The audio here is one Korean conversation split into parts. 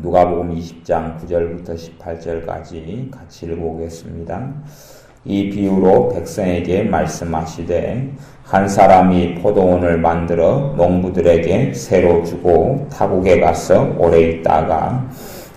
누가복음 20장 9절부터 18절까지 같이 읽어보겠습니다. 이 비유로 백성에게 말씀하시되 한 사람이 포도원을 만들어 농부들에게 새로 주고 타국에 가서 오래 있다가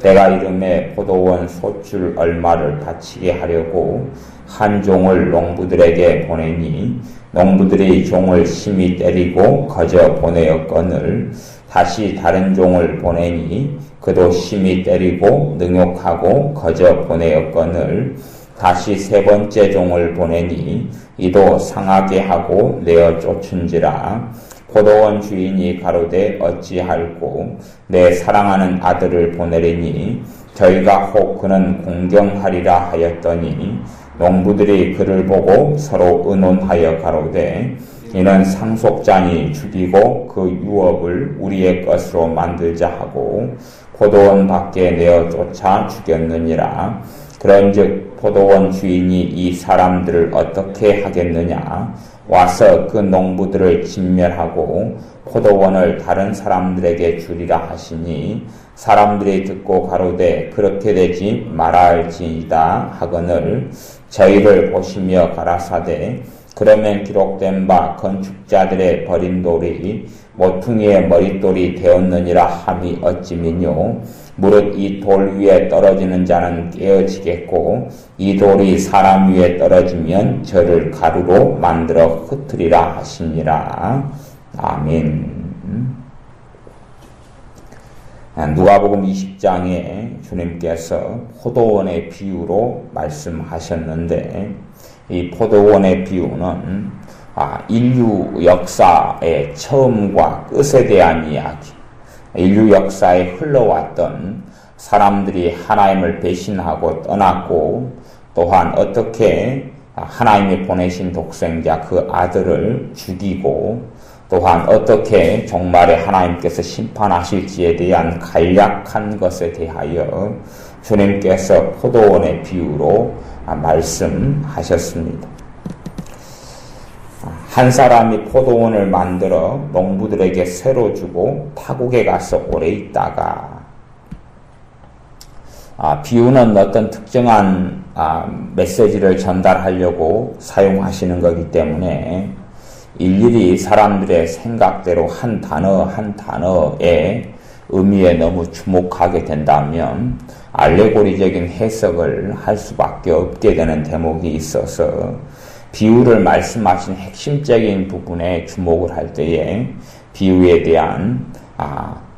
때가 이름에 포도원 소출 얼마를 바치게 하려고 한 종을 농부들에게 보내니 농부들이 종을 심히 때리고 거저 보내었거늘 다시 다른 종을 보내니 그도 심히 때리고 능욕하고 거저 보내었거늘 다시 세 번째 종을 보내니 이도 상하게 하고 내어 쫓은지라 포도원 주인이 가로되 어찌할꼬 내 사랑하는 아들을 보내리니 저희가 혹 그는 공경하리라 하였더니 농부들이 그를 보고 서로 의논하여 가로되 이는 상속자니 죽이고 그 유업을 우리의 것으로 만들자 하고 포도원 밖에 내어 쫓아 죽였느니라. 그런즉 포도원 주인이 이 사람들을 어떻게 하겠느냐? 와서 그 농부들을 진멸하고 포도원을 다른 사람들에게 주리라 하시니 사람들이 듣고 가로되 그렇게 되지 말아할지이다 하거늘 저희를 보시며 가라사대 그러면 기록된 바 건축자들의 버린 돌이 모퉁이의 머릿돌이 되었느니라 함이 어찌미뇨 무릇 이 돌 위에 떨어지는 자는 깨어지겠고 이 돌이 사람 위에 떨어지면 저를 가루로 만들어 흩으리라 하시니라. 아멘. 누가복음 20장에 주님께서 포도원의 비유로 말씀하셨는데 이 포도원의 비유는 인류 역사의 처음과 끝에 대한 이야기, 인류 역사에 흘러왔던 사람들이 하나님을 배신하고 떠났고 또한 어떻게 하나님이 보내신 독생자 그 아들을 죽이고 또한 어떻게 종말에 하나님께서 심판하실지에 대한 간략한 것에 대하여 주님께서 포도원의 비유로 말씀하셨습니다. 한 사람이 포도원을 만들어 농부들에게 새로 주고 타국에 가서 오래 있다가 비유는 어떤 특정한 메시지를 전달하려고 사용하시는 거기 때문에 일일이 사람들의 생각대로 한 단어 한 단어의 의미에 너무 주목하게 된다면 알레고리적인 해석을 할 수밖에 없게 되는 대목이 있어서 비유를 말씀하신 핵심적인 부분에 주목을 할 때에 비유에 대한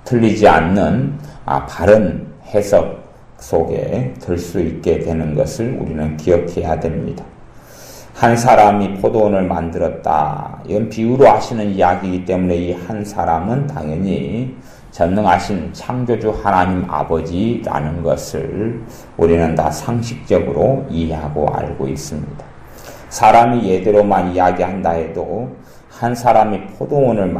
틀리지 않는 바른 해석 속에 들 수 있게 되는 것을 우리는 기억해야 됩니다. 한 사람이 포도원을 만들었다. 이건 비유로 하시는 이야기이기 때문에 이 한 사람은 당연히 전능하신 창조주 하나님 아버지라는 것을 우리는 다 상식적으로 이해하고 알고 있습니다. 사람이 예대로만 이야기한다 해도 한 사람이 포도원을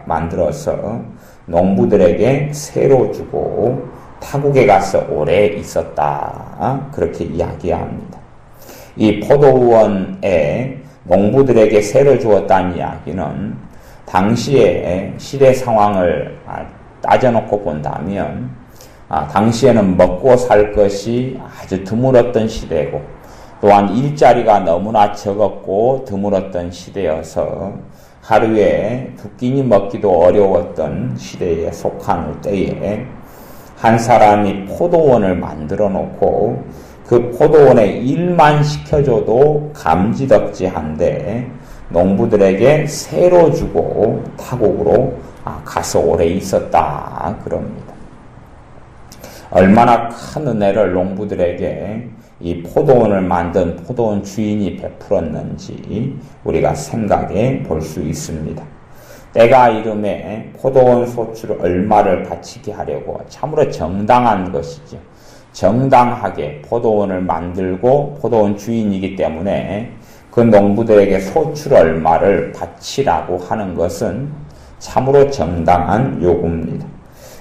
만들어서 농부들에게 새로 주고 타국에 가서 오래 있었다. 그렇게 이야기합니다. 이 포도원에 농부들에게 새로 주었다는 이야기는 당시의 시대 상황을 따져놓고 본다면 당시에는 먹고 살 것이 아주 드물었던 시대고 또한 일자리가 너무나 적었고 드물었던 시대여서 하루에 두 끼니 먹기도 어려웠던 시대에 속한 때에 한 사람이 포도원을 만들어 놓고 그 포도원에 일만 시켜줘도 감지덕지한데 농부들에게 새로 주고 타국으로 가서 오래 있었다 그럽니다. 얼마나 큰 은혜를 농부들에게 이 포도원을 만든 포도원 주인이 베풀었는지 우리가 생각해 볼 수 있습니다. 때가 이름에 포도원 소출 얼마를 바치게 하려고 참으로 정당한 것이죠. 정당하게 포도원을 만들고 포도원 주인이기 때문에 그 농부들에게 소출 얼마를 바치라고 하는 것은 참으로 정당한 요구입니다.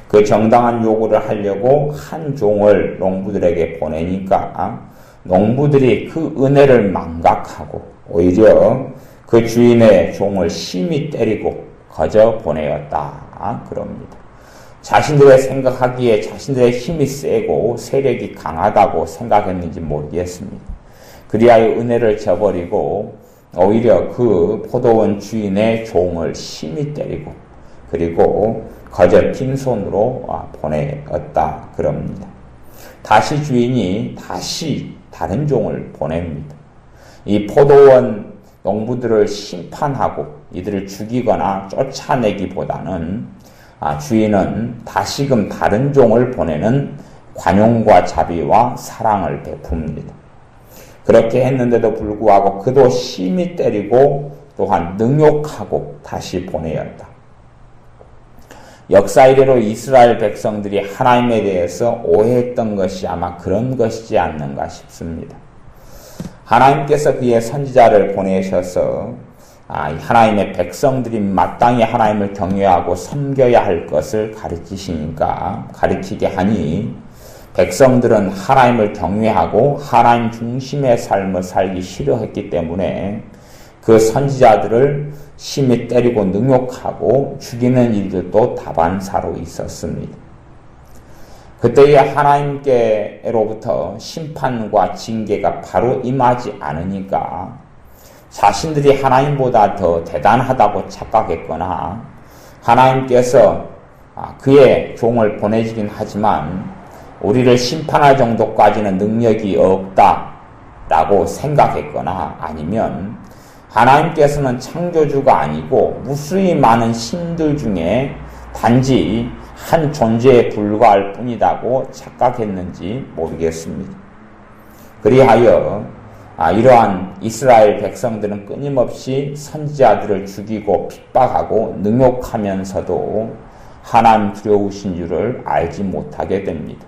그 정당한 요구를 하려고 한 종을 농부들에게 보내니까 농부들이 그 은혜를 망각하고 오히려 그 주인의 종을 심히 때리고 거저 보내었다 그럽니다. 자신들의 생각하기에 자신들의 힘이 세고 세력이 강하다고 생각했는지 모르겠습니다. 그리하여 은혜를 저버리고 오히려 그 포도원 주인의 종을 심히 때리고 그리고 거저 빈손으로 보내었다 그럽니다. 다시 주인이 다시 다른 종을 보냅니다. 이 포도원 농부들을 심판하고 이들을 죽이거나 쫓아내기보다는 주인은 다시금 다른 종을 보내는 관용과 자비와 사랑을 베풉니다. 그렇게 했는데도 불구하고 그도 심히 때리고 또한 능욕하고 다시 보내었다. 역사 이래로 이스라엘 백성들이 하나님에 대해서 오해했던 것이 아마 그런 것이지 않는가 싶습니다. 하나님께서 그의 선지자를 보내셔서 하나님의 백성들이 마땅히 하나님을 경외하고 섬겨야 할 것을 가르치게 하니 백성들은 하나님을 경외하고 하나님 중심의 삶을 살기 싫어했기 때문에 그 선지자들을 심히 때리고 능욕하고 죽이는 일들도 다반사로 있었습니다. 그때에 하나님께로부터 심판과 징계가 바로 임하지 않으니까 자신들이 하나님보다 더 대단하다고 착각했거나 하나님께서 그의 종을 보내주긴 하지만 우리를 심판할 정도까지는 능력이 없다라고 생각했거나 아니면 하나님께서는 창조주가 아니고 무수히 많은 신들 중에 단지 한 존재에 불과할 뿐이라고 착각했는지 모르겠습니다. 그리하여 이러한 이스라엘 백성들은 끊임없이 선지자들을 죽이고 핍박하고 능욕하면서도 하나님 두려우신 줄을 알지 못하게 됩니다.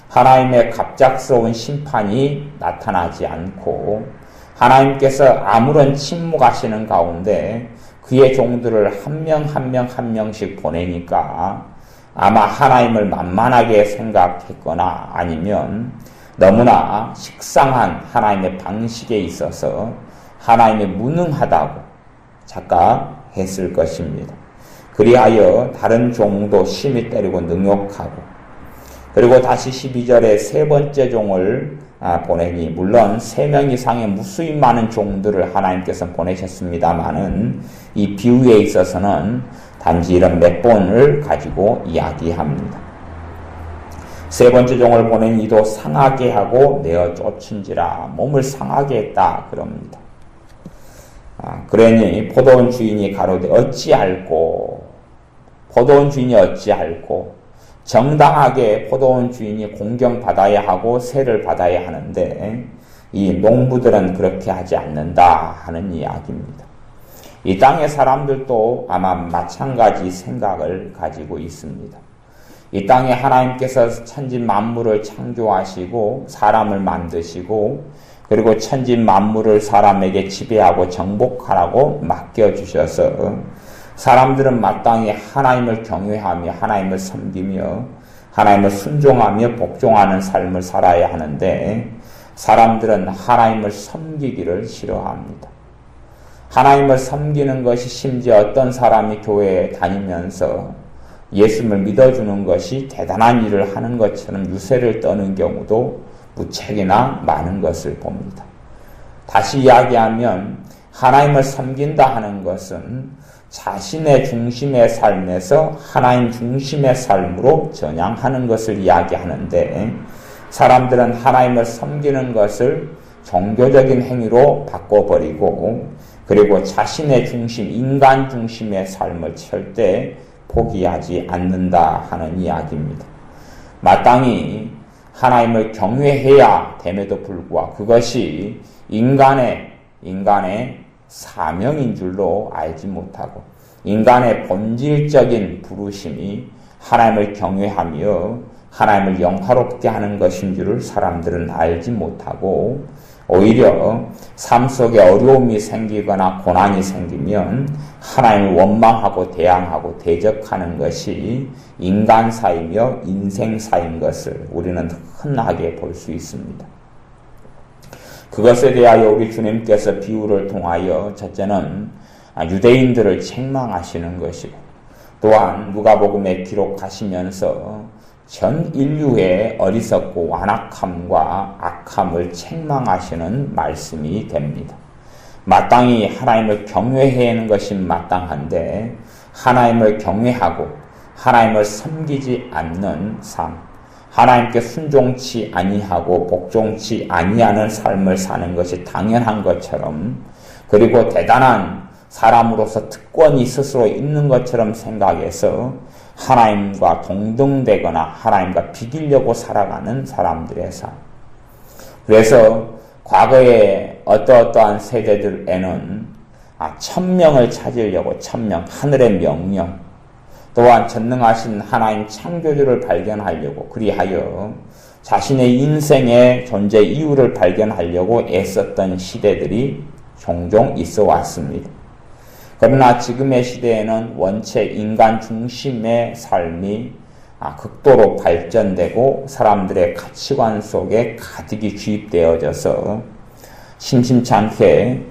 하나님의 갑작스러운 심판이 나타나지 않고 하나님께서 아무런 침묵하시는 가운데 그의 종들을 한 명 씩 보내니까 아마 하나님을 만만하게 생각했거나 아니면 너무나 식상한 하나님의 방식에 있어서 하나님이 무능하다고 착각했을 것입니다. 그리하여 다른 종도 심히 때리고 능욕하고 그리고 다시 12절에 세 번째 종을 보내니 물론 3명 이상의 무수히 많은 종들을 하나님께서 보내셨습니다마는 이 비유에 있어서는 단지 이런 몇 번을 가지고 이야기합니다. 세 번째 종을 보낸 이도 상하게 하고 내어 쫓은지라 몸을 상하게 했다 그럽니다. 그러니 포도원 주인이 가로되 포도원 주인이 어찌할꼬 정당하게 포도원 주인이 공경받아야 하고 세를 받아야 하는데 이 농부들은 그렇게 하지 않는다 하는 이야기입니다. 이 땅의 사람들도 아마 마찬가지 생각을 가지고 있습니다. 이 땅에 하나님께서 천지 만물을 창조하시고 사람을 만드시고 그리고 천지 만물을 사람에게 지배하고 정복하라고 맡겨주셔서 사람들은 마땅히 하나님을 경외하며 하나님을 섬기며 하나님을 순종하며 복종하는 삶을 살아야 하는데 사람들은 하나님을 섬기기를 싫어합니다. 하나님을 섬기는 것이 심지어 어떤 사람이 교회에 다니면서 예수님을 믿어주는 것이 대단한 일을 하는 것처럼 유세를 떠는 경우도 무척이나 많은 것을 봅니다. 다시 이야기하면 하나님을 섬긴다 하는 것은 자신의 중심의 삶에서 하나님 중심의 삶으로 전향하는 것을 이야기하는데 사람들은 하나님을 섬기는 것을 종교적인 행위로 바꿔버리고 그리고 자신의 중심, 인간 중심의 삶을 절대 포기하지 않는다 하는 이야기입니다. 마땅히 하나님을 경외해야 됨에도 불구하고 그것이 인간의 사명인 줄로 알지 못하고 인간의 본질적인 부르심이 하나님을 경외하며 하나님을 영화롭게 하는 것인 줄을 사람들은 알지 못하고 오히려 삶 속에 어려움이 생기거나 고난이 생기면 하나님을 원망하고 대항하고 대적하는 것이 인간사이며 인생사인 것을 우리는 흔하게 볼 수 있습니다. 그것에 대하여 우리 주님께서 비유를 통하여 첫째는 유대인들을 책망하시는 것이고 또한 누가복음에 기록하시면서 전 인류의 어리석고 완악함과 악함을 책망하시는 말씀이 됩니다. 마땅히 하나님을 경외해야 하는 것이 마땅한데 하나님을 경외하고 하나님을 섬기지 않는 삶, 하나님께 순종치 아니하고 복종치 아니하는 삶을 사는 것이 당연한 것처럼, 그리고 대단한 사람으로서 특권이 스스로 있는 것처럼 생각해서 하나님과 동등되거나 하나님과 비기려고 살아가는 사람들의 삶. 그래서 과거에 어떠한 세대들에는 천명을 찾으려고 천명, 하늘의 명령, 또한 전능하신 하나님 창조주를 발견하려고, 그리하여 자신의 인생의 존재 이유를 발견하려고 애썼던 시대들이 종종 있어 왔습니다. 그러나 지금의 시대에는 원체 인간 중심의 삶이 극도로 발전되고 사람들의 가치관 속에 가득히 주입되어져서 심심찮게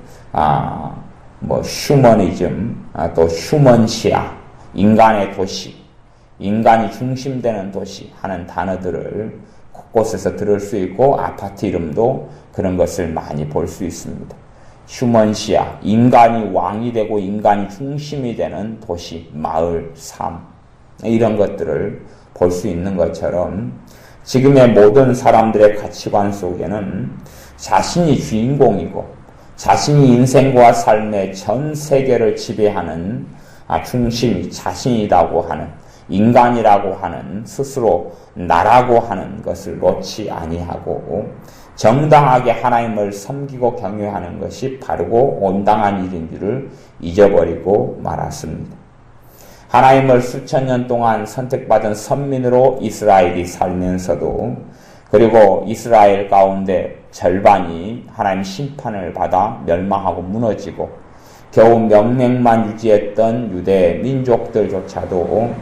휴머니즘, 또 휴먼시아, 인간의 도시, 인간이 중심되는 도시 하는 단어들을 곳곳에서 들을 수 있고, 아파트 이름도 그런 것을 많이 볼 수 있습니다. 휴먼시아, 인간이 왕이 되고 인간이 중심이 되는 도시, 마을, 삶, 이런 것들을 볼 수 있는 것처럼 지금의 모든 사람들의 가치관 속에는 자신이 주인공이고 자신이 인생과 삶의 전 세계를 지배하는 중심이 자신이라고 하는, 인간이라고 하는, 스스로 나라고 하는 것을 놓지 아니하고 정당하게 하나님을 섬기고 경외하는 것이 바르고 온당한 일인 줄을 잊어버리고 말았습니다. 하나님을 수천 년 동안 선택받은 선민으로 이스라엘이 살면서도, 그리고 이스라엘 가운데 절반이 하나님 심판을 받아 멸망하고 무너지고 겨우 명맥만 유지했던 유대 민족들조차도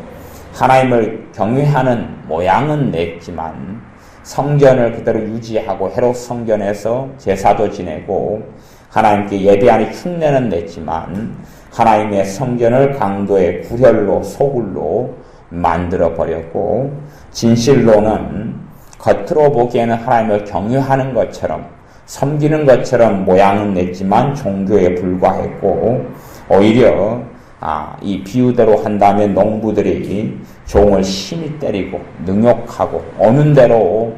하나님을 경외하는 모양은 냈지만 성전을 그대로 유지하고 헤롯 성전에서 제사도 지내고 하나님께 예배하니 흉내는 냈지만 하나님의 성전을 강도의 구혈로 소굴로 만들어버렸고, 진실로는 겉으로 보기에는 하나님을 경외하는 것처럼 섬기는 것처럼 모양은 냈지만 종교에 불과했고, 오히려 이 비유대로 한다면 농부들이 종을 심히 때리고 능욕하고 오는 대로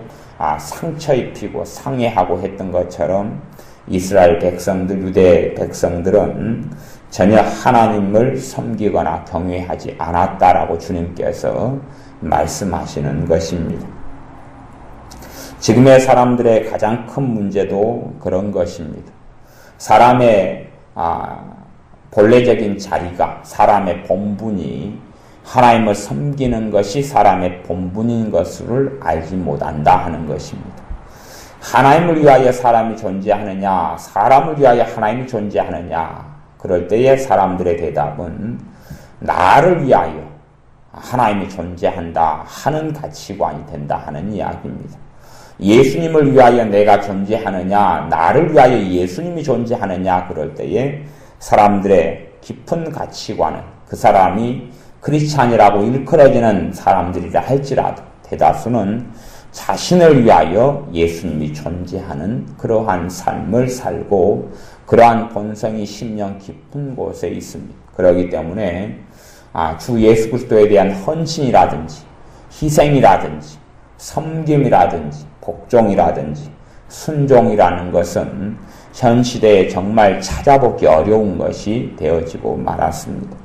상처 입히고 상해하고 했던 것처럼 이스라엘 백성들, 유대 백성들은 전혀 하나님을 섬기거나 경외하지 않았다라고 주님께서 말씀하시는 것입니다. 지금의 사람들의 가장 큰 문제도 그런 것입니다. 사람의 본래적인 자리가, 사람의 본분이 하나님을 섬기는 것이 사람의 본분인 것을 알지 못한다 하는 것입니다. 하나님을 위하여 사람이 존재하느냐, 사람을 위하여 하나님이 존재하느냐, 그럴 때의 사람들의 대답은 나를 위하여 하나님이 존재한다 하는 가치관이 된다 하는 이야기입니다. 예수님을 위하여 내가 존재하느냐, 나를 위하여 예수님이 존재하느냐, 그럴 때에 사람들의 깊은 가치관은 그 사람이 크리스찬이라고 일컬어지는 사람들이라 할지라도 대다수는 자신을 위하여 예수님이 존재하는 그러한 삶을 살고 그러한 본성이 심령 깊은 곳에 있습니다. 그렇기 때문에 주 예수 그리스도에 대한 헌신이라든지 희생이라든지 섬김이라든지 복종이라든지 순종이라는 것은 현 시대에 정말 찾아보기 어려운 것이 되어지고 말았습니다.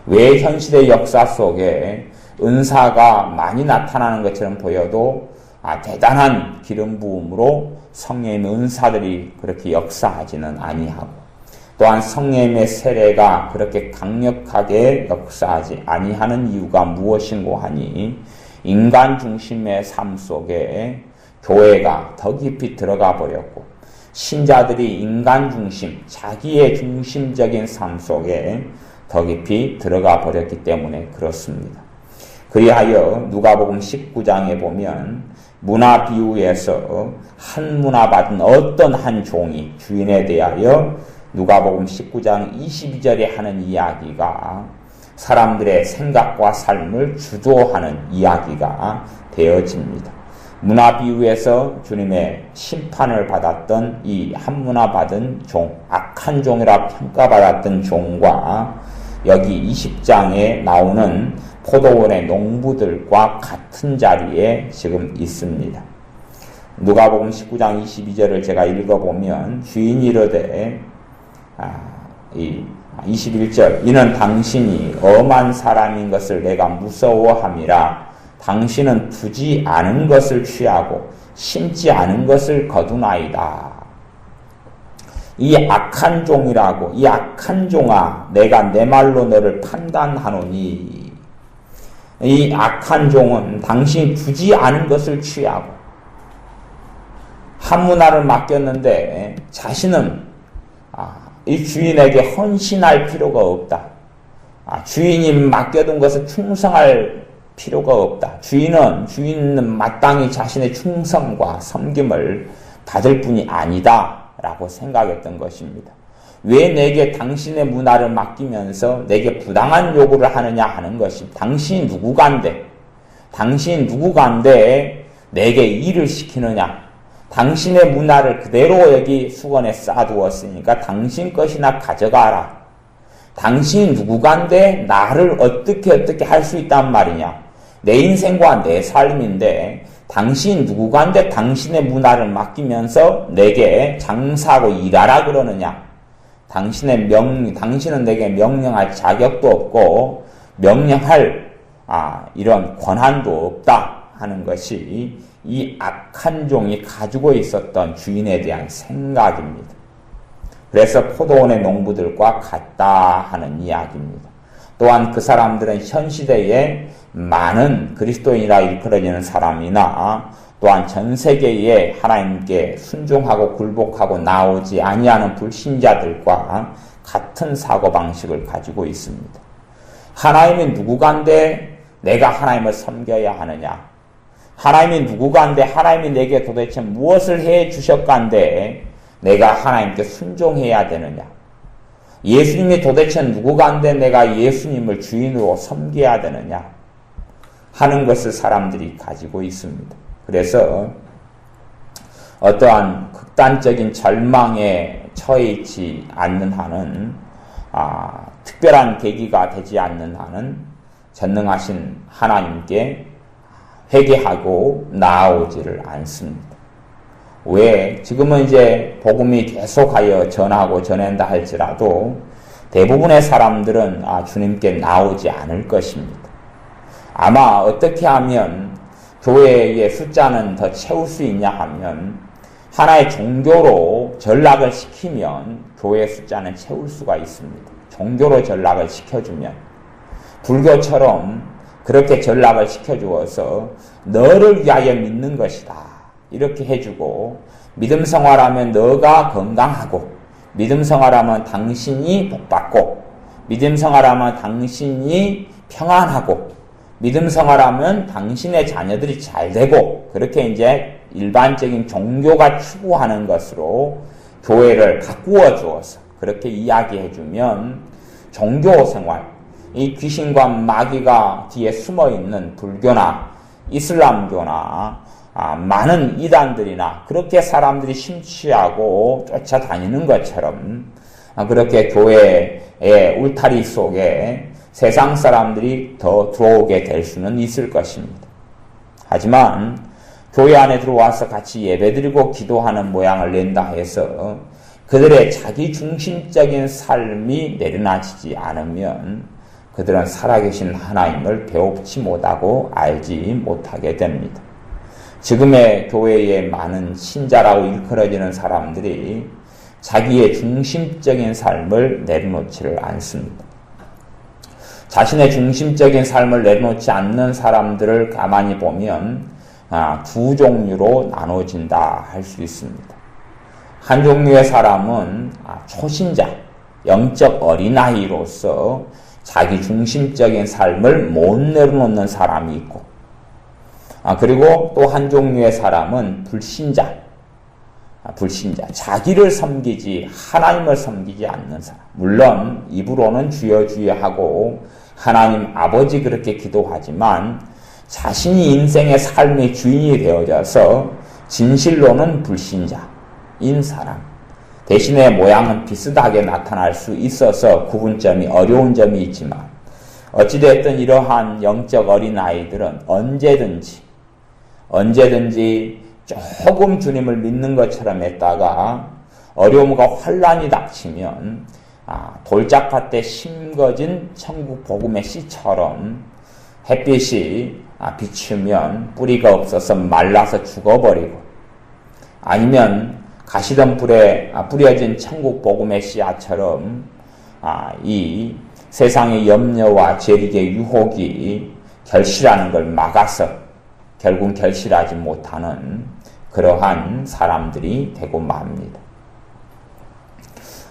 왜 현 시대 역사 속에 은사가 많이 나타나는 것처럼 보여도 대단한 기름 부음으로 성령의 은사들이 그렇게 역사하지는 아니하고, 또한 성령의 세례가 그렇게 강력하게 역사하지 아니하는 이유가 무엇인고 하니, 인간 중심의 삶 속에 교회가 더 깊이 들어가 버렸고 신자들이 인간 중심, 자기의 중심적인 삶 속에 더 깊이 들어가 버렸기 때문에 그렇습니다. 그리하여 누가복음 19장에 보면 문화 비유에서 한 문화 받은 어떤 한 종이 주인에 대하여 누가복음 19장 22절에 하는 이야기가 사람들의 생각과 삶을 주도하는 이야기가 되어집니다. 문화 비유에서 주님의 심판을 받았던 이 한문화 받은 종, 악한 종이라 평가받았던 종과 여기 20장에 나오는 포도원의 농부들과 같은 자리에 지금 있습니다. 누가복음 19장 22절을 제가 읽어보면 주인이 이르되 21절 이는 당신이 엄한 사람인 것을 내가 무서워함이라 당신은 두지 않은 것을 취하고 심지 않은 것을 거두나이다. 이 악한 종이라고 이 악한 종아 내가 내 말로 너를 판단하노니 이 악한 종은 당신이 두지 않은 것을 취하고 한문화를 맡겼는데 자신은 이 주인에게 헌신할 필요가 없다. 주인이 맡겨둔 것을 충성할 필요가 없다. 주인은 마땅히 자신의 충성과 섬김을 받을 뿐이 아니다 라고 생각했던 것입니다. 왜 내게 당신의 문화를 맡기면서 내게 부당한 요구를 하느냐 하는 것입니다. 당신이 누구간데 내게 일을 시키느냐. 당신의 문화를 그대로 여기 수건에 쌓아두었으니까 당신 것이나 가져가라. 당신이 누구간데 나를 어떻게 할 수 있단 말이냐. 내 인생과 내 삶인데 당신이 누구간데 당신의 문화를 맡기면서 내게 장사하고 일하라 그러느냐. 당신은 내게 명령할 자격도 없고 명령할 이런 권한도 없다 하는 것이 이 악한 종이 가지고 있었던 주인에 대한 생각입니다. 그래서 포도원의 농부들과 같다 하는 이야기입니다. 또한 그 사람들은 현 시대에 많은 그리스도인이라 일컬어지는 사람이나 또한 전 세계에 하나님께 순종하고 굴복하고 나오지 아니하는 불신자들과 같은 사고방식을 가지고 있습니다. 하나님이 누구간데 내가 하나님을 섬겨야 하느냐? 하나님이 누구간데 하나님이 내게 도대체 무엇을 해 주셨간데 내가 하나님께 순종해야 되느냐? 예수님이 도대체 누구간데 내가 예수님을 주인으로 섬겨야 되느냐? 하는 것을 사람들이 가지고 있습니다. 그래서 어떠한 극단적인 절망에 처해 있지 않는 한은 특별한 계기가 되지 않는 한은 전능하신 하나님께 회개하고 나아오지를 않습니다. 왜? 지금은 이제 복음이 계속하여 전하고 전한다 할지라도 대부분의 사람들은 주님께 나오지 않을 것입니다. 아마 어떻게 하면 교회의 숫자는 더 채울 수 있냐 하면 하나의 종교로 전락을 시키면 교회의 숫자는 채울 수가 있습니다. 종교로 전락을 시켜주면 불교처럼 그렇게 전락을 시켜주어서 너를 위하여 믿는 것이다. 이렇게 해주고 믿음 생활하면 너가 건강하고 믿음 생활하면 당신이 복받고 믿음 생활하면 당신이 평안하고 믿음 생활하면 당신의 자녀들이 잘 되고 그렇게 이제 일반적인 종교가 추구하는 것으로 교회를 가꾸어 주어서 그렇게 이야기해 주면 종교 생활 이 귀신과 마귀가 뒤에 숨어 있는 불교나 이슬람교나 많은 이단들이나 그렇게 사람들이 심취하고 쫓아다니는 것처럼 그렇게 교회의 울타리 속에 세상 사람들이 더 들어오게 될 수는 있을 것입니다. 하지만 교회 안에 들어와서 같이 예배드리고 기도하는 모양을 낸다 해서 그들의 자기 중심적인 삶이 내려놔지지 않으면 그들은 살아계신 하나님을 배웁지 못하고 알지 못하게 됩니다. 지금의 교회에 많은 신자라고 일컬어지는 사람들이 자기의 중심적인 삶을 내려놓지를 않습니다. 자신의 중심적인 삶을 내려놓지 않는 사람들을 가만히 보면 두 종류로 나눠진다 할 수 있습니다. 한 종류의 사람은 초신자, 영적 어린아이로서 자기 중심적인 삶을 못 내려놓는 사람이 있고 그리고 또 한 종류의 사람은 불신자, 자기를 섬기지 하나님을 섬기지 않는 사람. 물론 입으로는 주여 주여 하고 하나님 아버지 그렇게 기도하지만 자신이 인생의 삶의 주인이 되어져서 진실로는 불신자인 사람, 대신에 모양은 비슷하게 나타날 수 있어서 구분점이 어려운 점이 있지만 어찌됐든 이러한 영적 어린아이들은 언제든지 조금 주님을 믿는 것처럼 했다가 어려움과 환란이 닥치면 돌짝밭에 심겨진 천국 복음의 씨처럼 햇빛이 비추면 뿌리가 없어서 말라서 죽어버리고, 아니면 가시덤 불에 뿌려진 천국 복음의 씨앗처럼 이 세상의 염려와 재력의 유혹이 결실하는 걸 막아서 결국 결실하지 못하는 그러한 사람들이 되고 맙니다.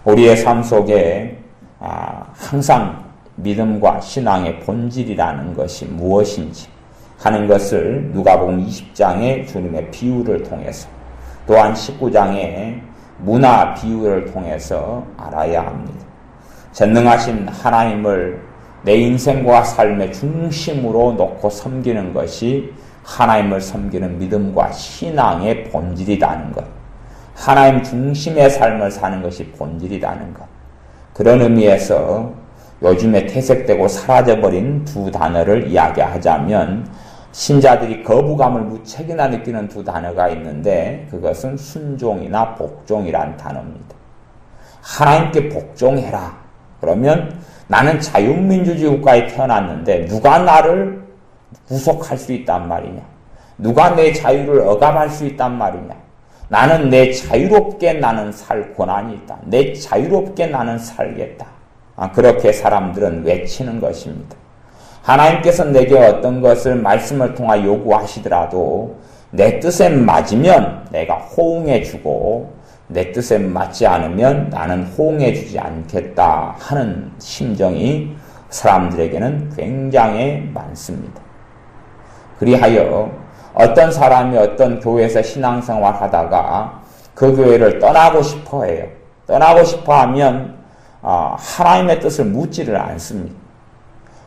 우리의 삶 속에 항상 믿음과 신앙의 본질이라는 것이 무엇인지 하는 것을 누가복음 20장의 주님의 비유를 통해서, 또한 19장의 문화 비유를 통해서 알아야 합니다. 전능하신 하나님을 내 인생과 삶의 중심으로 놓고 섬기는 것이 하나님을 섬기는 믿음과 신앙의 본질이라는 것, 하나님 중심의 삶을 사는 것이 본질이라는 것. 그런 의미에서 요즘에 퇴색되고 사라져버린 두 단어를 이야기하자면 신자들이 거부감을 무척이나 느끼는 두 단어가 있는데 그것은 순종이나 복종이란 단어입니다. 하나님께 복종해라. 그러면 나는 자유민주주의 국가에 태어났는데 누가 나를 구속할 수 있단 말이냐? 누가 내 자유를 억압할 수 있단 말이냐? 나는 내 자유롭게 나는 살 권한이 있다. 내 자유롭게 나는 살겠다. 그렇게 사람들은 외치는 것입니다. 하나님께서 내게 어떤 것을 말씀을 통하 요구하시더라도 내 뜻에 맞으면 내가 호응해주고 내 뜻에 맞지 않으면 나는 호응해주지 않겠다 하는 심정이 사람들에게는 굉장히 많습니다. 그리하여 어떤 사람이 어떤 교회에서 신앙생활 하다가 그 교회를 떠나고 싶어 해요. 떠나고 싶어 하면 하나님의 뜻을 묻지를 않습니다.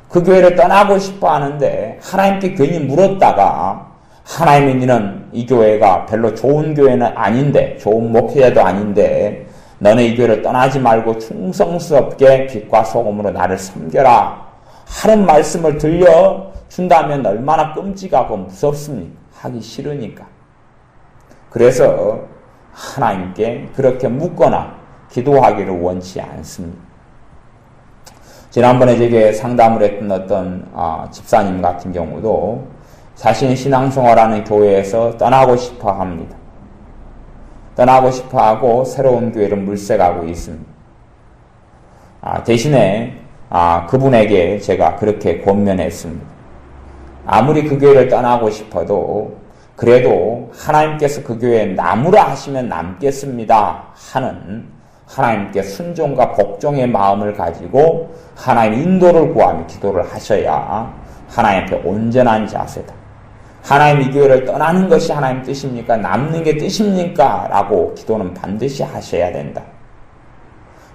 그 교회를 떠나고 싶어 하는데 하나님께 괜히 물었다가 하나님이 너는 이 교회가 별로 좋은 교회는 아닌데, 좋은 목회자도 아닌데 너는 이 교회를 떠나지 말고 충성스럽게 빛과 소금으로 나를 섬겨라 하는 말씀을 들려준다면 얼마나 끔찍하고 무섭습니까? 하기 싫으니까. 그래서 하나님께 그렇게 묻거나 기도하기를 원치 않습니다. 지난번에 제게 상담을 했던 어떤 집사님 같은 경우도 자신이 신앙생활하는 교회에서 떠나고 싶어 합니다. 떠나고 싶어 하고 새로운 교회를 물색하고 있습니다. 대신에 그분에게 제가 그렇게 권면했습니다. 아무리 그 교회를 떠나고 싶어도 그래도 하나님께서 그 교회에 남으라 하시면 남겠습니다 하는 하나님께 순종과 복종의 마음을 가지고 하나님 인도를 구하며 기도를 하셔야 하나님 앞에 온전한 자세다. 하나님 이 교회를 떠나는 것이 하나님 뜻입니까? 남는 게 뜻입니까? 라고 기도는 반드시 하셔야 된다.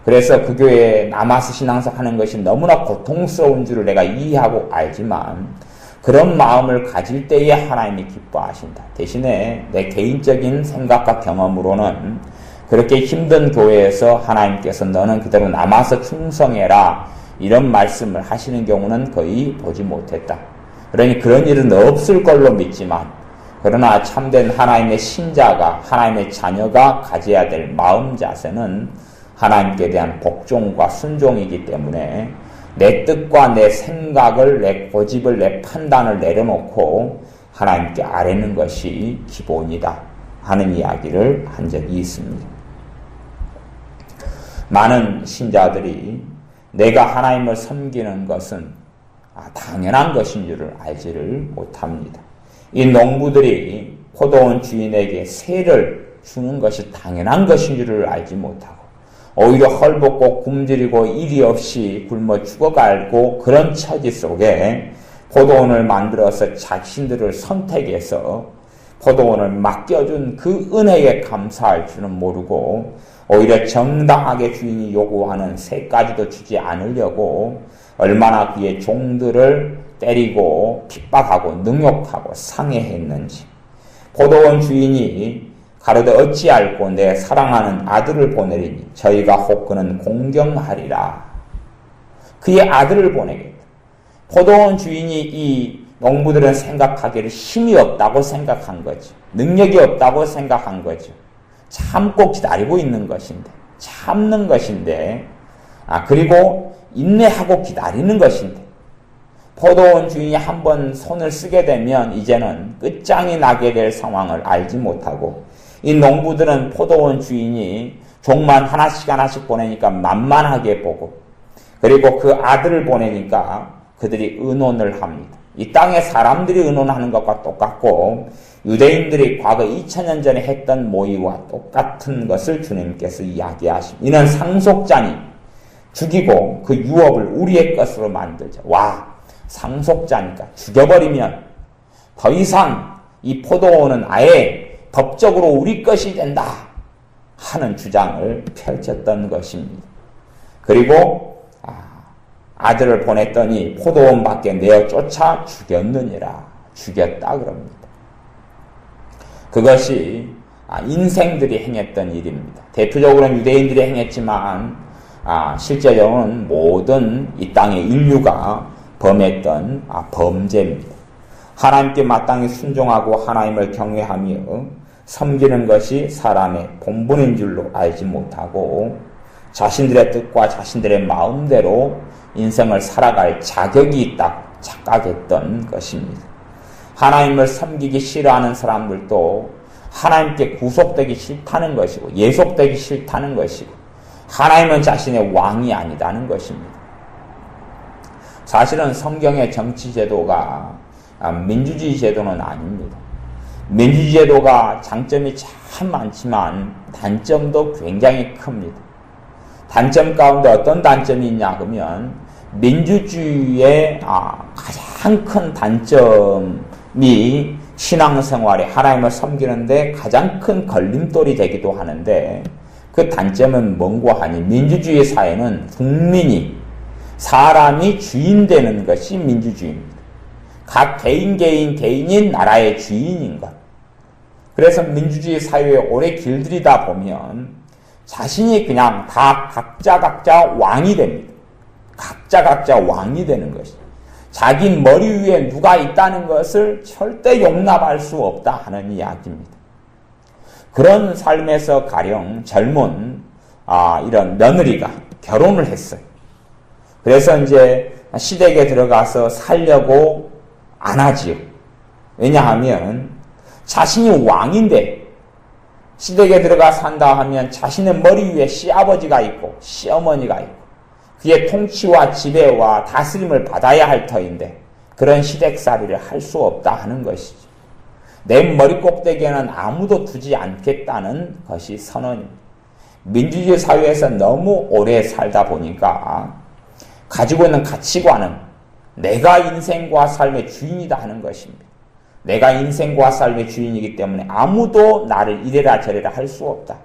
그래서 그 교회에 남아서 신앙생활 하는 것이 너무나 고통스러운 줄을 내가 이해하고 알지만 그런 마음을 가질 때에 하나님이 기뻐하신다. 대신에 내 개인적인 생각과 경험으로는 그렇게 힘든 교회에서 하나님께서 너는 그대로 남아서 충성해라 이런 말씀을 하시는 경우는 거의 보지 못했다. 그러니 그런 일은 없을 걸로 믿지만, 그러나 참된 하나님의 신자가, 하나님의 자녀가 가져야 될 마음 자세는 하나님께 대한 복종과 순종이기 때문에 내 뜻과 내 생각을, 내 고집을, 내 판단을 내려놓고 하나님께 아뢰는 것이 기본이다 하는 이야기를 한 적이 있습니다. 많은 신자들이 내가 하나님을 섬기는 것은 당연한 것인 줄을 알지를 못합니다. 이 농부들이 포도원 주인에게 세를 주는 것이 당연한 것인 줄을 알지 못하고 오히려 헐벗고 굶주리고 일이 없이 굶어 죽어가고 그런 처지 속에 포도원을 만들어서 자신들을 선택해서 포도원을 맡겨준 그 은혜에 감사할 줄은 모르고 오히려 정당하게 주인이 요구하는 새까지도 주지 않으려고 얼마나 그의 종들을 때리고 핍박하고 능욕하고 상해했는지. 포도원 주인이 가로되 어찌할꼬 내 사랑하는 아들을 보내리니 저희가 혹 그는 공경하리라. 그의 아들을 보내겠다. 포도원 주인이 이 농부들은 생각하기를 힘이 없다고 생각한 거죠. 능력이 없다고 생각한 거죠. 참고 기다리고 있는 것인데, 참는 것인데, 그리고 인내하고 기다리는 것인데, 포도원 주인이 한번 손을 쓰게 되면 이제는 끝장이 나게 될 상황을 알지 못하고, 이 농부들은 포도원 주인이 종만 하나씩 보내니까 만만하게 보고, 그리고 그 아들을 보내니까 그들이 의논을 합니다. 이 땅에 사람들이 의논하는 것과 똑같고 유대인들이 과거 2000년 전에 했던 모의와 똑같은 것을 주님께서 이야기하십니다. 이는 상속자니 죽이고 그 유업을 우리의 것으로 만들자. 와, 상속자니까 죽여버리면 더 이상 이 포도원은 아예 법적으로 우리 것이 된다 하는 주장을 펼쳤던 것입니다. 그리고 아들을 보냈더니 포도원 밖에 내어 쫓아 죽였느니라. 죽였다 그럽니다. 그것이 인생들이 행했던 일입니다. 대표적으로는 유대인들이 행했지만 실제로는 모든 이 땅의 인류가 범했던 범죄입니다. 하나님께 마땅히 순종하고 하나님을 경외하며 섬기는 것이 사람의 본분인 줄로 알지 못하고 자신들의 뜻과 자신들의 마음대로 인생을 살아갈 자격이 있다고 착각했던 것입니다. 하나님을 섬기기 싫어하는 사람들도 하나님께 구속되기 싫다는 것이고 예속되기 싫다는 것이고 하나님은 자신의 왕이 아니다는 것입니다. 사실은 성경의 정치제도가 민주주의 제도는 아닙니다. 민주주의 제도가 장점이 참 많지만 단점도 굉장히 큽니다. 단점 가운데 어떤 단점이 있냐 그러면 민주주의의 가장 큰 단점이 신앙생활에 하나님을 섬기는데 가장 큰 걸림돌이 되기도 하는데 그 단점은 뭔고 하니 민주주의 사회는 국민이 사람이 주인 되는 것이 민주주의입니다. 각 개인이 나라의 주인인 것. 그래서 민주주의 사회에 오래 길들이다 보면 자신이 그냥 다 각자 왕이 됩니다. 각자 왕이 되는 것이. 자기 머리 위에 누가 있다는 것을 절대 용납할 수 없다 하는 이야기입니다. 그런 삶에서 가령 젊은 이런 며느리가 결혼을 했어요. 그래서 이제 시댁에 들어가서 살려고 안 하지요. 왜냐하면 자신이 왕인데 시댁에 들어가 산다 하면 자신의 머리 위에 시아버지가 있고 시어머니가 있고 그의 통치와 지배와 다스림을 받아야 할 터인데 그런 시댁살이를 할 수 없다 하는 것이죠. 내 머리 꼭대기에는 아무도 두지 않겠다는 것이 선언입니다. 민주주의 사회에서 너무 오래 살다 보니까 가지고 있는 가치관은 내가 인생과 삶의 주인이다 하는 것입니다. 내가 인생과 삶의 주인이기 때문에 아무도 나를 이래라 저래라 할 수 없다.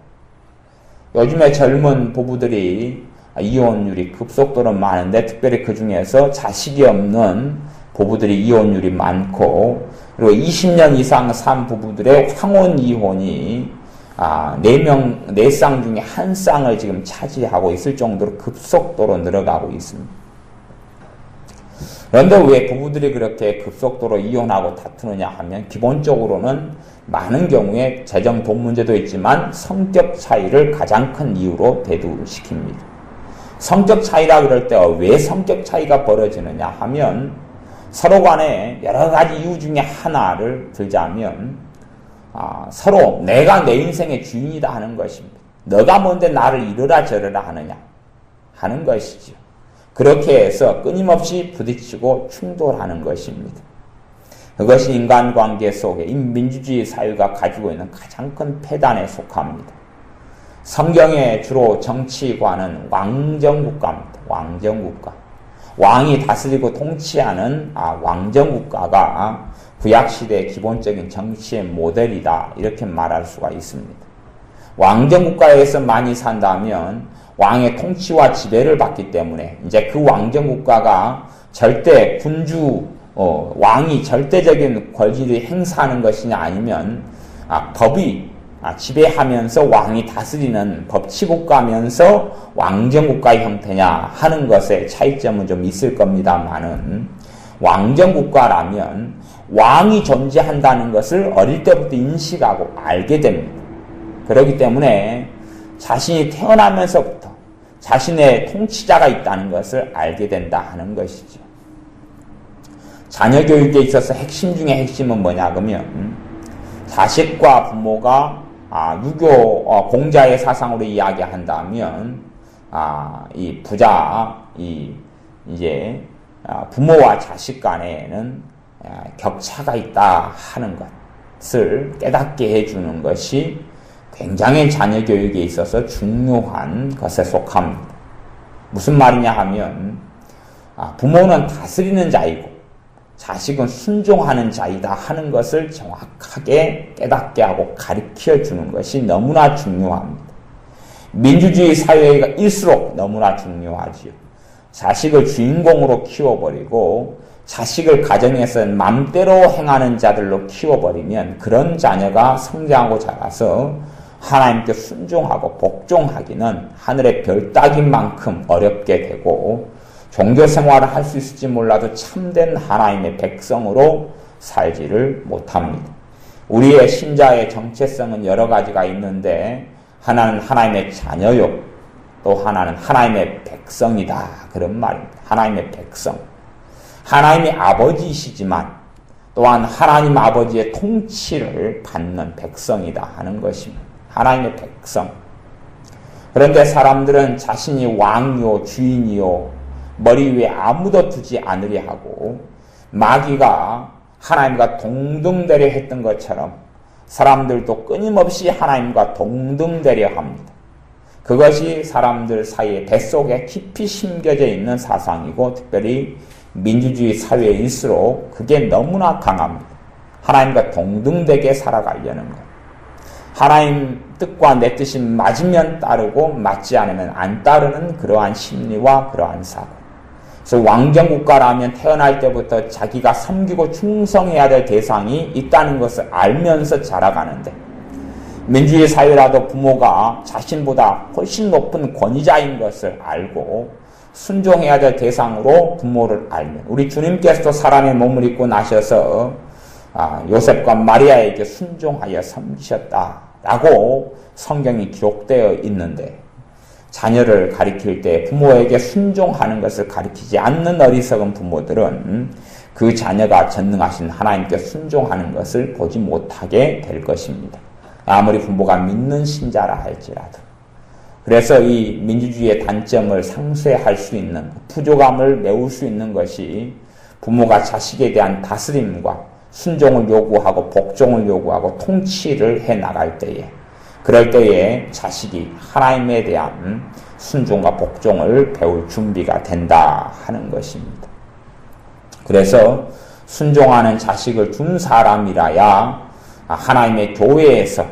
요즘에 젊은 부부들이 이혼율이 급속도로 많은데 특별히 그 중에서 자식이 없는 부부들이 이혼율이 많고 그리고 20년 이상 산 부부들의 황혼 이혼이 4쌍 중에 1쌍을 지금 차지하고 있을 정도로 급속도로 늘어가고 있습니다. 그런데 왜 부부들이 그렇게 급속도로 이혼하고 다투느냐 하면 기본적으로는 많은 경우에 재정 돈 문제도 있지만 성격 차이를 가장 큰 이유로 대두시킵니다. 성격 차이라 그럴 때 왜 성격 차이가 벌어지느냐 하면 서로 간에 여러 가지 이유 중에 하나를 들자면 서로 내가 내 인생의 주인이다 하는 것입니다. 너가 뭔데 나를 이러라 저러라 하느냐 하는 것이죠. 그렇게 해서 끊임없이 부딪히고 충돌하는 것입니다. 그것이 인간관계 속에 이 민주주의 사회가 가지고 있는 가장 큰 폐단에 속합니다. 성경의 주로 정치관은 왕정국가입니다. 왕정국가. 왕이 다스리고 통치하는 왕정국가가 구약시대의 기본적인 정치의 모델이다 이렇게 말할 수가 있습니다. 왕정국가에서 많이 산다면 왕의 통치와 지배를 받기 때문에 이제 그 왕정국가가 절대 왕이 절대적인 권리를 행사하는 것이냐 아니면 법이 지배하면서 왕이 다스리는 법치국가면서 왕정국가의 형태냐 하는 것에 차이점은 좀 있을 겁니다만은 왕정국가라면 왕이 존재한다는 것을 어릴 때부터 인식하고 알게 됩니다. 그렇기 때문에 자신이 태어나면서부터 자신의 통치자가 있다는 것을 알게 된다 하는 것이죠. 자녀 교육에 있어서 핵심 중에 핵심은 뭐냐 그러면 자식과 부모가 유교 공자의 사상으로 이야기한다면 이 이제 부모와 자식 간에는 격차가 있다 하는 것을 깨닫게 해주는 것이 굉장히 자녀 교육에 있어서 중요한 것에 속합니다. 무슨 말이냐 하면 부모는 다스리는 자이고 자식은 순종하는 자이다 하는 것을 정확하게 깨닫게 하고 가르쳐 주는 것이 너무나 중요합니다. 민주주의 사회가 일수록 너무나 중요하지요. 자식을 주인공으로 키워버리고 자식을 가정에서 맘대로 행하는 자들로 키워버리면 그런 자녀가 성장하고 자라서 하나님께 순종하고 복종하기는 하늘의 별 따긴 만큼 어렵게 되고 종교 생활을 할 수 있을지 몰라도 참된 하나님의 백성으로 살지를 못합니다. 우리의 신자의 정체성은 여러 가지가 있는데 하나는 하나님의 자녀요, 또 하나는 하나님의 백성이다. 그런 말입니다. 하나님의 백성. 하나님의 아버지이시지만 또한 하나님 아버지의 통치를 받는 백성이다 하는 것입니다. 하나님의 백성. 그런데 사람들은 자신이 왕이요 주인이요 머리 위에 아무도 두지 않으려 하고 마귀가 하나님과 동등되려 했던 것처럼 사람들도 끊임없이 하나님과 동등되려 합니다. 그것이 사람들 사이에 뱃속에 깊이 심겨져 있는 사상이고 특별히 민주주의 사회일수록 그게 너무나 강합니다. 하나님과 동등되게 살아가려는 것. 하나님 뜻과 내 뜻이 맞으면 따르고 맞지 않으면 안 따르는 그러한 심리와 그러한 사고. 그래서 왕정국가라면 태어날 때부터 자기가 섬기고 충성해야 될 대상이 있다는 것을 알면서 자라가는데 민주주의 사회라도 부모가 자신보다 훨씬 높은 권위자인 것을 알고 순종해야 될 대상으로 부모를 알면 우리 주님께서도 사람의 몸을 입고 나셔서 요셉과 마리아에게 순종하여 섬기셨다라고 성경이 기록되어 있는데 자녀를 가리킬 때 부모에게 순종하는 것을 가리키지 않는 어리석은 부모들은 그 자녀가 전능하신 하나님께 순종하는 것을 보지 못하게 될 것입니다. 아무리 부모가 믿는 신자라 할지라도. 그래서 이 민주주의의 단점을 상쇄할 수 있는 부족함을 메울 수 있는 것이 부모가 자식에 대한 다스림과 순종을 요구하고 복종을 요구하고 통치를 해나갈 때에 그럴 때에 자식이 하나님에 대한 순종과 복종을 배울 준비가 된다 하는 것입니다. 그래서 순종하는 자식을 둔 사람이라야 하나님의 교회에서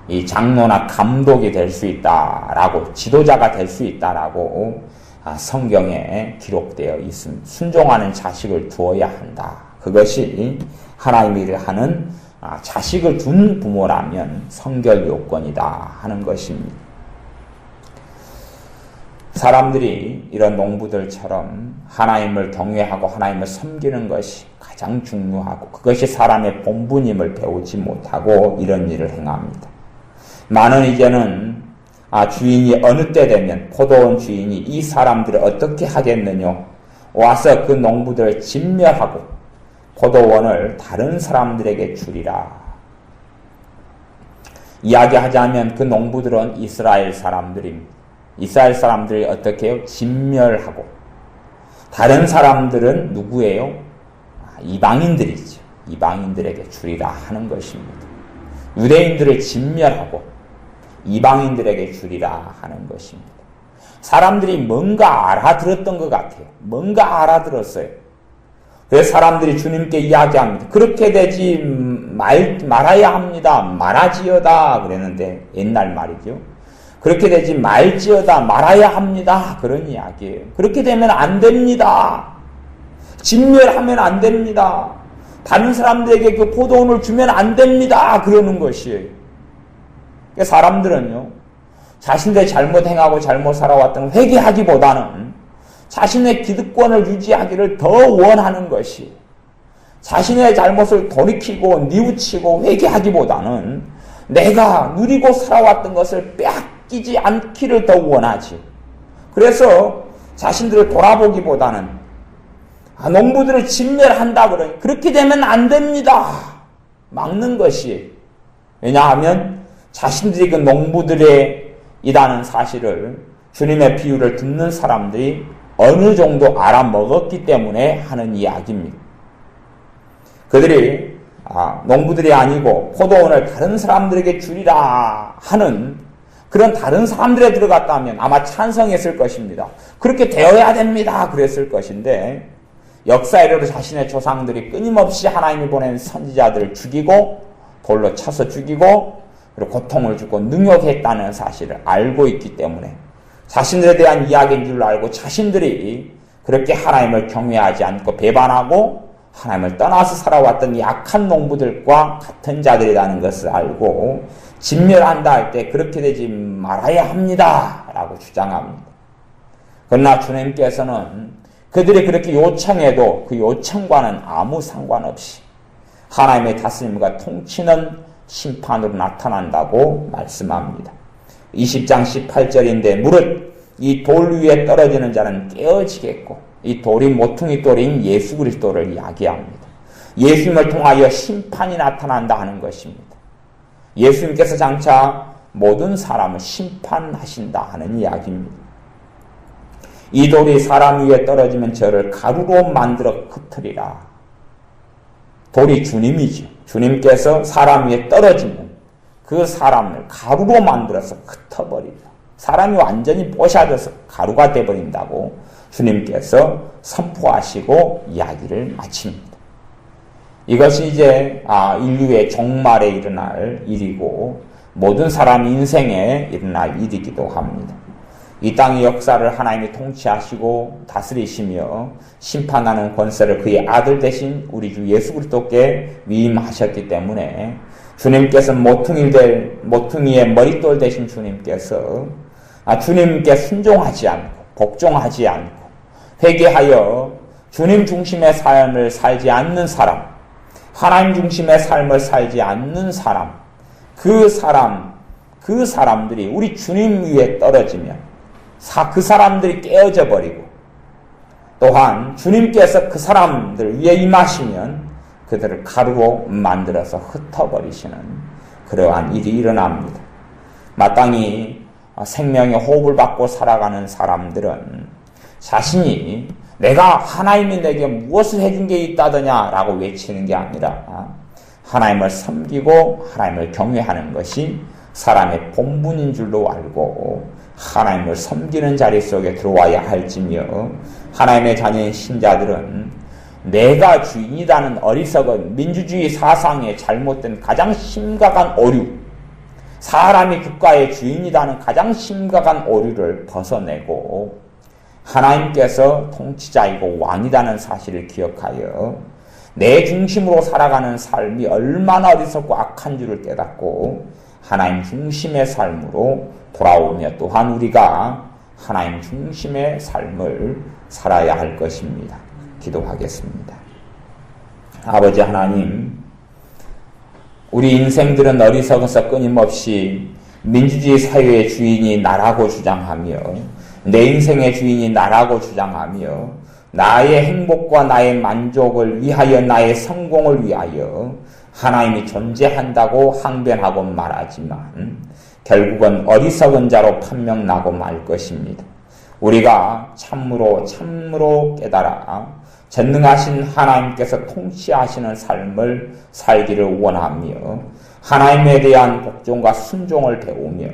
이 장로나 감독이 될 수 있다라고 지도자가 될 수 있다라고 성경에 기록되어 있습니다. 순종하는 자식을 두어야 한다. 그것이 하나님이 일을 하는 자식을 둔 부모라면 성결 요건이다 하는 것입니다. 사람들이 이런 농부들처럼 하나님을 경외하고 하나님을 섬기는 것이 가장 중요하고 그것이 사람의 본분임을 배우지 못하고 이런 일을 행합니다. 많은 이제는 주인이 어느 때 되면 포도원 주인이 이 사람들을 어떻게 하겠느냐 와서 그 농부들을 진멸하고 포도원을 다른 사람들에게 주리라. 이야기하자면 그 농부들은 이스라엘 사람들입니다. 이스라엘 사람들이 어떻게 해요? 진멸하고 다른 사람들은 누구예요? 이방인들이죠. 이방인들에게 주리라 하는 것입니다. 유대인들을 진멸하고 이방인들에게 주리라 하는 것입니다. 사람들이 뭔가 알아들었던 것 같아요. 뭔가 알아들었어요. 그래서 사람들이 주님께 이야기합니다. 그렇게 되지 말아야 합니다. 말하지어다 그랬는데 옛날 말이죠. 그렇게 되지 말지어다 말아야 합니다. 그런 이야기예요. 그렇게 되면 안 됩니다. 진멸하면 안 됩니다. 다른 사람들에게 그 포도원을 주면 안 됩니다. 그러는 것이에요. 그러니까 사람들은요, 자신들의 잘못 행하고 잘못 살아왔던 회개하기보다는 자신의 기득권을 유지하기를 더 원하는 것이, 자신의 잘못을 돌이키고 뉘우치고 회개하기보다는 내가 누리고 살아왔던 것을 빼앗기지 않기를 더 원하지. 그래서 자신들을 돌아보기보다는 농부들을 진멸한다 그러니 그렇게 되면 안 됩니다. 막는 것이. 왜냐하면 자신들이 그 농부들의 이라는 사실을, 주님의 비유를 듣는 사람들이 어느 정도 알아먹었기 때문에 하는 이야기입니다. 그들이 농부들이 아니고 포도원을 다른 사람들에게 주리라 하는 그런 다른 사람들에 들어갔다면 아마 찬성했을 것입니다. 그렇게 되어야 됩니다. 그랬을 것인데, 역사이래로 자신의 조상들이 끊임없이 하나님이 보낸 선지자들을 죽이고 돌로 쳐서 죽이고 그리고 고통을 주고 능욕했다는 사실을 알고 있기 때문에, 자신들에 대한 이야기인 줄 알고 자신들이 그렇게 하나님을 경외하지 않고 배반하고 하나님을 떠나서 살아왔던 약한 농부들과 같은 자들이라는 것을 알고 진멸한다 할 때 그렇게 되지 말아야 합니다 라고 주장합니다. 그러나 주님께서는 그들이 그렇게 요청해도 그 요청과는 아무 상관없이 하나님의 다스림과 통치는 심판으로 나타난다고 말씀합니다. 20장 18절인데 무릇 이 돌 위에 떨어지는 자는 깨어지겠고, 이 돌이 모퉁이 돌인 예수 그리스도를 이야기합니다. 예수님을 통하여 심판이 나타난다 하는 것입니다. 예수님께서 장차 모든 사람을 심판하신다 하는 이야기입니다. 이 돌이 사람 위에 떨어지면 저를 가루로 만들어 흩으리라. 돌이 주님이죠. 주님께서 사람 위에 떨어지면 그 사람을 가루로 만들어서 흩어버리다. 사람이 완전히 뽀샤져서 가루가 되어버린다고 주님께서 선포하시고 이야기를 마칩니다. 이것이 이제 인류의 종말에 일어날 일이고 모든 사람 인생에 일어날 일이기도 합니다. 이 땅의 역사를 하나님이 통치하시고 다스리시며 심판하는 권세를 그의 아들 대신 우리 주 예수 그리스도께 위임하셨기 때문에 주님께서 모퉁이의 머릿돌 대신 주님께서 주님께 순종하지 않고 복종하지 않고 회개하여 주님 중심의 삶을 살지 않는 사람, 하나님 중심의 삶을 살지 않는 사람, 그 사람들이 우리 주님 위에 떨어지면 그 사람들이 깨어져 버리고, 또한 주님께서 그 사람들 위에 임하시면 그들을 가루로 만들어서 흩어버리시는 그러한 일이 일어납니다. 마땅히 생명의 호흡을 받고 살아가는 사람들은 자신이 내가 하나님이 내게 무엇을 해준 게 있다더냐라고 외치는 게 아니라 하나님을 섬기고 하나님을 경외하는 것이 사람의 본분인 줄로 알고 하나님을 섬기는 자리 속에 들어와야 할지며, 하나님의 자녀인 신자들은 내가 주인이라는 어리석은 민주주의 사상의 잘못된 가장 심각한 오류, 사람이 국가의 주인이라는 가장 심각한 오류를 벗어내고 하나님께서 통치자이고 왕이라는 사실을 기억하여 내 중심으로 살아가는 삶이 얼마나 어리석고 악한 줄을 깨닫고 하나님 중심의 삶으로 돌아오며, 또한 우리가 하나님 중심의 삶을 살아야 할 것입니다. 기도하겠습니다. 아버지 하나님, 우리 인생들은 어리석어서 끊임없이 민주주의 사회의 주인이 나라고 주장하며 내 인생의 주인이 나라고 주장하며 나의 행복과 나의 만족을 위하여, 나의 성공을 위하여 하나님이 존재한다고 항변하고 말하지만 결국은 어리석은 자로 판명나고 말 것입니다. 우리가 참으로 깨달아 전능하신 하나님께서 통치하시는 삶을 살기를 원하며 하나님에 대한 복종과 순종을 배우며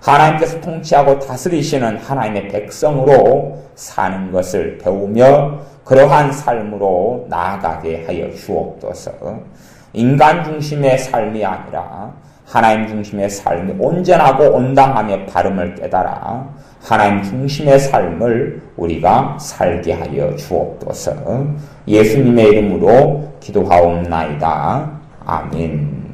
하나님께서 통치하고 다스리시는 하나님의 백성으로 사는 것을 배우며 그러한 삶으로 나아가게 하여 주옵소서. 인간 중심의 삶이 아니라 하나님 중심의 삶이 온전하고 온당하며 바름을 깨달아 하나님 중심의 삶을 우리가 살게 하여 주옵소서. 예수님의 이름으로 기도하옵나이다. 아멘.